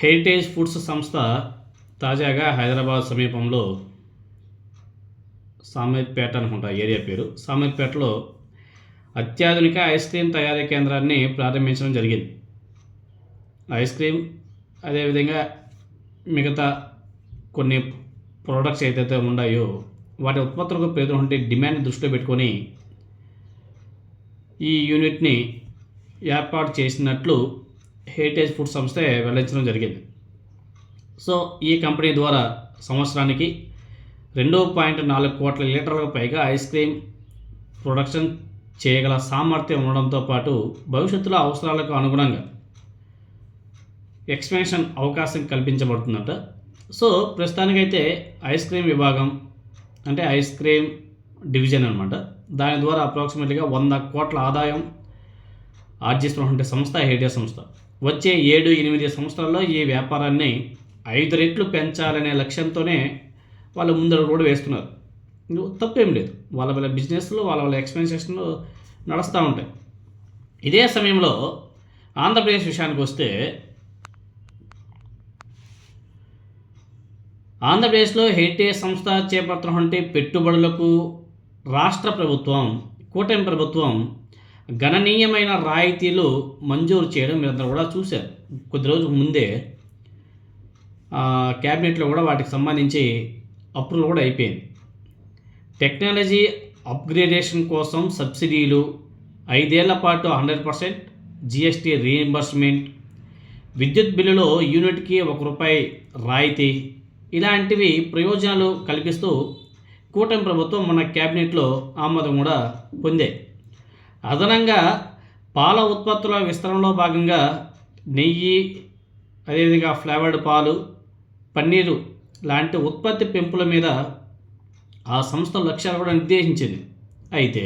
Heritage foods సంస్థ తాజాగా హైదరాబాద్ సమీపంలో సామీర్పేట అనుకుంటా ఏరియా పేరు, సామీర్పేటలో అత్యాధునిక ఐస్ క్రీమ్ తయారీ కేంద్రాన్ని ప్రారంభించడం జరిగింది. ఐస్ క్రీమ్ అదేవిధంగా మిగతా కొన్ని ప్రోడక్ట్స్ ఏదైతే ఉన్నాయో వాటి ఉత్పత్తులకు పెరుగుతున్న డిమాండ్ దృష్టిలో పెట్టుకొని ఈ యూనిట్ని ఏర్పాటు చేసినట్లు హెరిటేజ్ ఫుడ్ సంస్థ వెల్లడించడం జరిగింది. సో ఈ కంపెనీ ద్వారా సంవత్సరానికి 2.4 కోట్ల లీటర్లకు పైగా ఐస్ క్రీమ్ ప్రొడక్షన్ చేయగల సామర్థ్యం ఉండడంతో పాటు భవిష్యత్తులో అవసరాలకు అనుగుణంగా ఎక్స్పాన్షన్ అవకాశం కల్పించబడుతుందట. సో ప్రస్తుతానికైతే ఐస్ క్రీమ్ విభాగం అంటే ఐస్ క్రీమ్ డివిజన్ అనమాట, దాని ద్వారా అప్రాక్సిమేట్లీగా 100 కోట్ల ఆదాయం ఆర్జిస్తున్నటువంటి సంస్థ హెరిటేజ్ సంస్థ. వచ్చే 7-8 సంవత్సరాల్లో ఈ వ్యాపారాన్ని 5 రెట్లు పెంచాలనే లక్ష్యంతోనే వాళ్ళు ముందర కూడా వేస్తున్నారు. తప్పేం లేదు, వాళ్ళ బిజినెస్లో వాళ్ళ ఎక్స్పెన్సేషన్లు నడుస్తూ ఉంటాయి. ఇదే సమయంలో ఆంధ్రప్రదేశ్ విషయానికి వస్తే ఆంధ్రప్రదేశ్లో హెరిటేజ్ సంస్థ చేపడుతున్నటువంటి పెట్టుబడులకు రాష్ట్ర ప్రభుత్వం, కూటమి ప్రభుత్వం గణనీయమైన రాయితీలు మంజూరు చేయడం మీరందరూ కూడా చూశారు. కొద్ది రోజుల ముందే క్యాబినెట్లో కూడా వాటికి సంబంధించి అప్రూవల్ కూడా అయిపోయింది. టెక్నాలజీ అప్గ్రేడేషన్ కోసం సబ్సిడీలు, 5 ఏళ్ల పాటు 100% జిఎస్టీ రీయింబర్స్మెంట్, విద్యుత్ బిల్లులో యూనిట్కి ₹1 రాయితీ, ఇలాంటివి ప్రయోజనాలు కల్పిస్తూ కూటమి ప్రభుత్వం మన క్యాబినెట్లో ఆమోదం కూడా పొందే. అదనంగా పాల ఉత్పత్తుల విస్తరణలో భాగంగా నెయ్యి, అదేవిధంగా ఫ్లేవర్డ్ పాలు, పన్నీరు లాంటి ఉత్పత్తి పెంపుల మీద ఆ సంస్థ లక్ష్యాలు కూడా నిర్దేశించింది. అయితే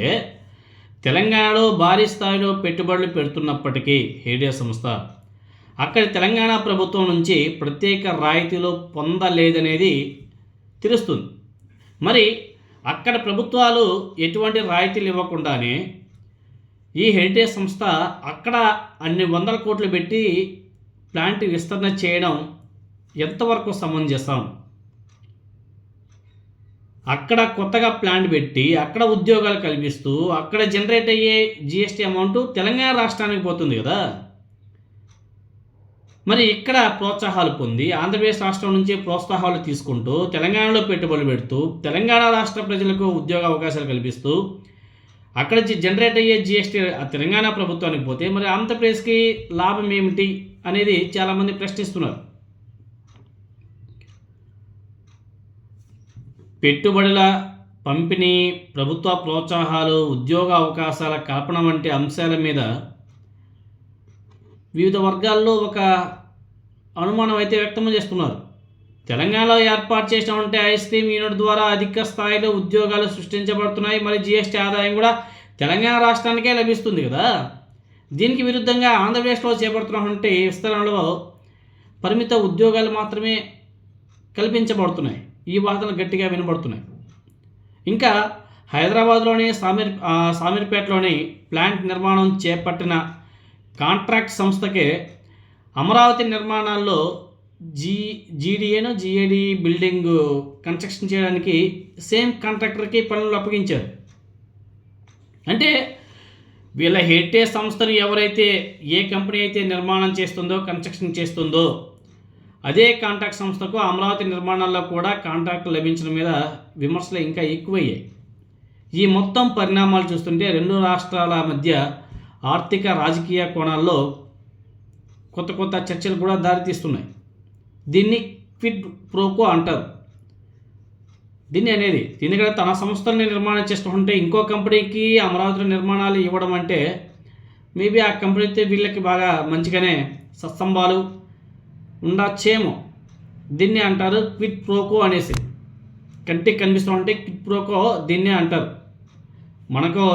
తెలంగాణలో భారీ స్థాయిలో పెట్టుబడులు పెడుతున్నప్పటికీ హెరిటేజ్ సంస్థ అక్కడి తెలంగాణ ప్రభుత్వం నుంచి ప్రత్యేక రాయితీలు పొందలేదనేది తెలుస్తుంది. మరి అక్కడ ప్రభుత్వాలు ఎటువంటి రాయితీలు ఇవ్వకుండానే ఈ హెరిటేజ్ సంస్థ అక్కడ అన్ని 100 కోట్లు పెట్టి ప్లాంట్ విస్తరణ చేయడం ఎంతవరకు సమంజసం? అక్కడ కొత్తగా ప్లాంట్ పెట్టి అక్కడ ఉద్యోగాలు కల్పిస్తూ అక్కడ జనరేట్ అయ్యే జిఎస్టీ అమౌంట్ తెలంగాణ రాష్ట్రానికి పోతుంది కదా. మరి ఇక్కడ ప్రోత్సాహాలు పొంది ఆంధ్రప్రదేశ్ రాష్ట్రం నుంచి ప్రోత్సాహాలు తీసుకుంటూ తెలంగాణలో పెట్టుబడులు పెడుతూ తెలంగాణ రాష్ట్ర ప్రజలకు ఉద్యోగ అవకాశాలు కల్పిస్తూ అక్కడ జనరేట్ అయ్యే జిఎస్టీ తెలంగాణ ప్రభుత్వానికి పోతే మరి ఆంధ్రప్రదేశ్కి లాభం ఏమిటి అనేది చాలామంది ప్రశ్నిస్తున్నారు. పెట్టుబడుల పంపిణీ, ప్రభుత్వ ప్రోత్సాహాలు, ఉద్యోగ అవకాశాల కల్పన వంటి అంశాల మీద వివిధ వర్గాల్లో ఒక అనుమానం అయితే వ్యక్తం చేస్తున్నారు. తెలంగాణలో ఏర్పాటు చేసినటువంటి ఐస్ క్రీమ్ యూనిట్ ద్వారా అధిక స్థాయిలో ఉద్యోగాలు సృష్టించబడుతున్నాయి. మరి జిఎస్టీ ఆదాయం కూడా తెలంగాణ రాష్ట్రానికే లభిస్తుంది కదా. దీనికి విరుద్ధంగా ఆంధ్రప్రదేశ్లో చేపడుతున్నటువంటి విస్తరణలో పరిమిత ఉద్యోగాలు మాత్రమే కల్పించబడుతున్నాయి. ఈ వాదనలు గట్టిగా వినబడుతున్నాయి. ఇంకా హైదరాబాద్లోని సామీర్పేటలోని ప్లాంట్ నిర్మాణం చేపట్టిన కాంట్రాక్ట్ సంస్థకే అమరావతి నిర్మాణాల్లో జిఏడి బిల్డింగ్ కన్స్ట్రక్షన్ చేయడానికి సేమ్ కాంట్రాక్టర్కి పనులు అప్పగించారు. అంటే వీళ్ళ హెరిటేజ్ సంస్థను ఎవరైతే ఏ కంపెనీ అయితే నిర్మాణం చేస్తుందో, కన్స్ట్రక్షన్ చేస్తుందో అదే కాంట్రాక్ట్ సంస్థకు అమరావతి నిర్మాణాల్లో కూడా కాంట్రాక్ట్ లభించడం మీద విమర్శలు ఇంకా ఎక్కువయ్యాయి. ఈ మొత్తం పరిణామాలు చూస్తుంటే రెండు రాష్ట్రాల మధ్య ఆర్థిక రాజకీయ కోణాల్లో కొత్త చర్చలు కూడా దారితీస్తున్నాయి. దీన్ని క్విడ్ ప్రోకో అంటారు. ఎందుకంటే తన సంస్థల్ని నిర్మాణం చేస్తుంటే ఇంకో కంపెనీకి అమరావతి నిర్మాణాలు ఇవ్వడం అంటే మేబీ ఆ కంపెనీతో వీళ్ళకి బాగా మంచిగానే సత్సంబాలు ఉండొచ్చేమో. దీన్ని అంటారు క్విడ్ ప్రోకో అనేసి. కంటికి కనిపిస్తుంటే క్విడ్ ప్రోకో దీన్నే అంటారు. మనకు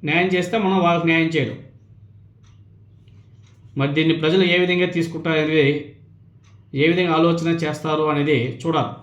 న్యాయం చేస్తే మనం వాళ్ళకి న్యాయం చేయడం. మరి దీన్ని ప్రజలు ఏ విధంగా తీసుకుంటారు అనేది, ఏ విధంగా ఆలోచన చేస్తారు అనేది చూడాలి.